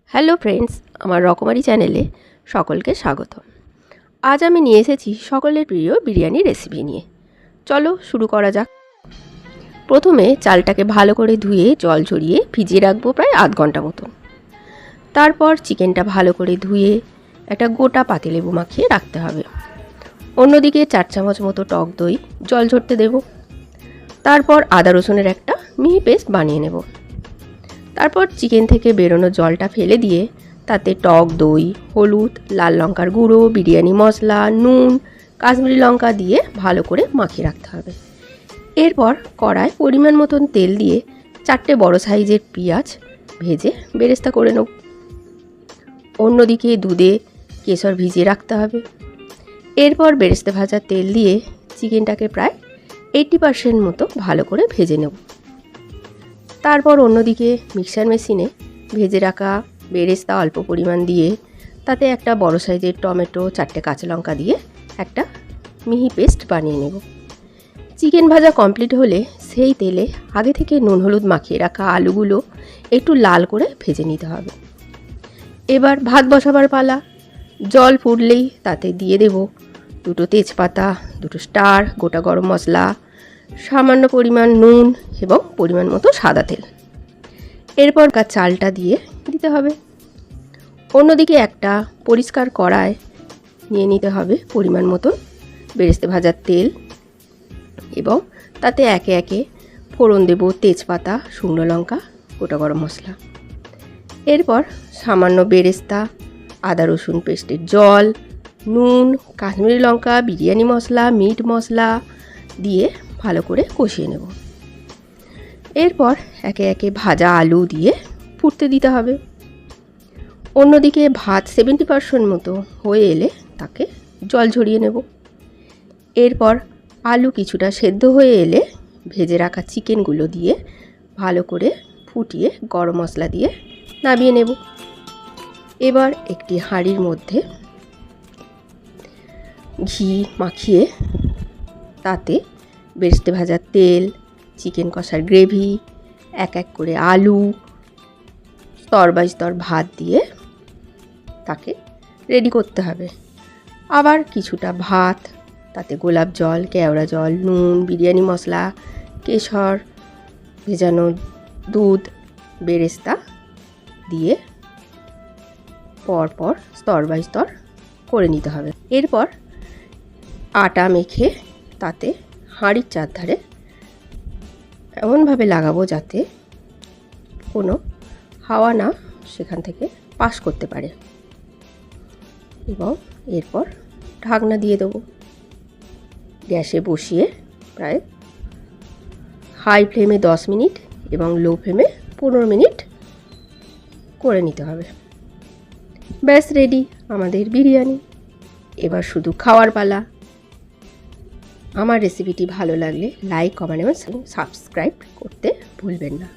Hello friends, আমার রকমারি চ্যানেলে সকলকে স্বাগত। আজ আমি নিয়ে এসেছি সকলের প্রিয় বিরিয়ানি রেসিপি নিয়ে। চলো শুরু করা যাক। প্রথমে চালটাকে ভালো করে ধুয়ে জল ঝরিয়ে ভিজিয়ে রাখবো প্রায় আধ ঘন্টা মতন। তারপর চিকেনটা ভালো করে ধুয়ে একটা গোটা পাতিলেবু মাখিয়ে রাখতে হবে। অন্যদিকে 4 চামচ মতো টক দই জল ঝরতে দেব। তারপর আদা রসুনের একটা মিহি পেস্ট বানিয়ে নেব। তারপর চিকেন থেকে বেরোনো জলটা ফেলে দিয়ে তাতে টক দই, হলুদ, লাল লঙ্কার গুঁড়ো, বিরিয়ানি মশলা, নুন, কাশ্মীরি লঙ্কা দিয়ে ভালো করে মাখিয়ে রাখতে হবে। এরপর কড়ায় পরিমাণ মতন তেল দিয়ে 4টে বড় সাইজের পেঁয়াজ ভেজে বেরেস্তা করে নেব। অন্যদিকে দুধে কেশর ভিজিয়ে রাখতে হবে। এরপর বেরেস্তা ভাজা তেল দিয়ে চিকেনটাকে প্রায় 80% মতো ভালো করে ভেজে নেব। তারপর অন্যদিকে মিক্সার মেশিনে ভেজে রাখা বেরেস্তা অল্প পরিমাণ দিয়ে তাতে একটা বড় সাইজের টমেটো, 4টে কাঁচা লঙ্কা দিয়ে একটা মিহি পেস্ট বানিয়ে নেব। চিকেন ভাজা কমপ্লিট হলে সেই তেলে আগে থেকে নুন হলুদ মাখিয়ে রাখা আলুগুলো একটু লাল করে ভেজে নিতে হবে। এবার ভাত বসাবার পালা। জল ফুটলেই তাতে দিয়ে দেব 2টো তেজপাতা, 2টো স্টার, গোটা গরম মশলা, সামান্য পরিমাণ নুন এবং পরিমাণ মতো সাদা তেল। এরপর চালটা দিয়ে দিতে হবে। অন্যদিকে একটা পরিষ্কার কড়ায় নিয়ে নিতে হবে পরিমাণ মতো বেরেস্তা ভাজার তেল এবং তাতে একে একে ফোড়ন দেব তেজপাতা, শুকনো লঙ্কা, গোটা গরম মশলা। এরপর সামান্য বেরেস্তা, আদা রসুন পেস্টের জল, নুন, কাশ্মীরি লঙ্কা, বিরিয়ানি মশলা, মিট মশলা দিয়ে ভালো করে কষিয়ে নেব। এরপর একে একে ভাজা আলু দিয়ে ফুটতে দিতে হবে। অন্যদিকে ভাত 70% মতো হয়ে এলে তাকে জল ঝরিয়ে নেব। এরপর আলু কিছুটা সেদ্ধ হয়ে এলে ভেজে রাখা চিকেনগুলো দিয়ে ভালো করে ফুটিয়ে গরম মশলা দিয়ে নামিয়ে নেব। এবার একটি হাঁড়ির মধ্যে ঘি মাখিয়ে তাতে বেরেস্তা ভাজার তেল, চিকেন কষার গ্রেভি, এক এক করে আলু, স্তর বাই স্তর ভাত দিয়ে তাকে রেডি করতে হবে। আবার কিছুটা ভাত, তাতে গোলাপ জল, কেওড়া জল, নুন, বিরিয়ানি মশলা, কেশর, ভেজানো দুধ, বেরেস্তা দিয়ে পরপর স্তর বাই স্তর করে নিতে হবে। এরপর আটা মেখে তাতে হাঁড়ির চারধারে এমনভাবে লাগাবো যাতে কোনো হাওয়া না সেখান থেকে পাস করতে পারে এবং এরপর ঢাকনা দিয়ে দেবো। গ্যাসে বসিয়ে প্রায় হাই ফ্লেমে 10 মিনিট এবং লো ফ্লেমে 15 মিনিট করে নিতে হবে। ব্যাস রেডি আমাদের বিরিয়ানি। এবার শুধু খাওয়ার পালা। আমার রেসিপিটি ভালো লাগলে লাইক, কমেন্ট এবং সাবস্ক্রাইব করতে ভুলবেন না।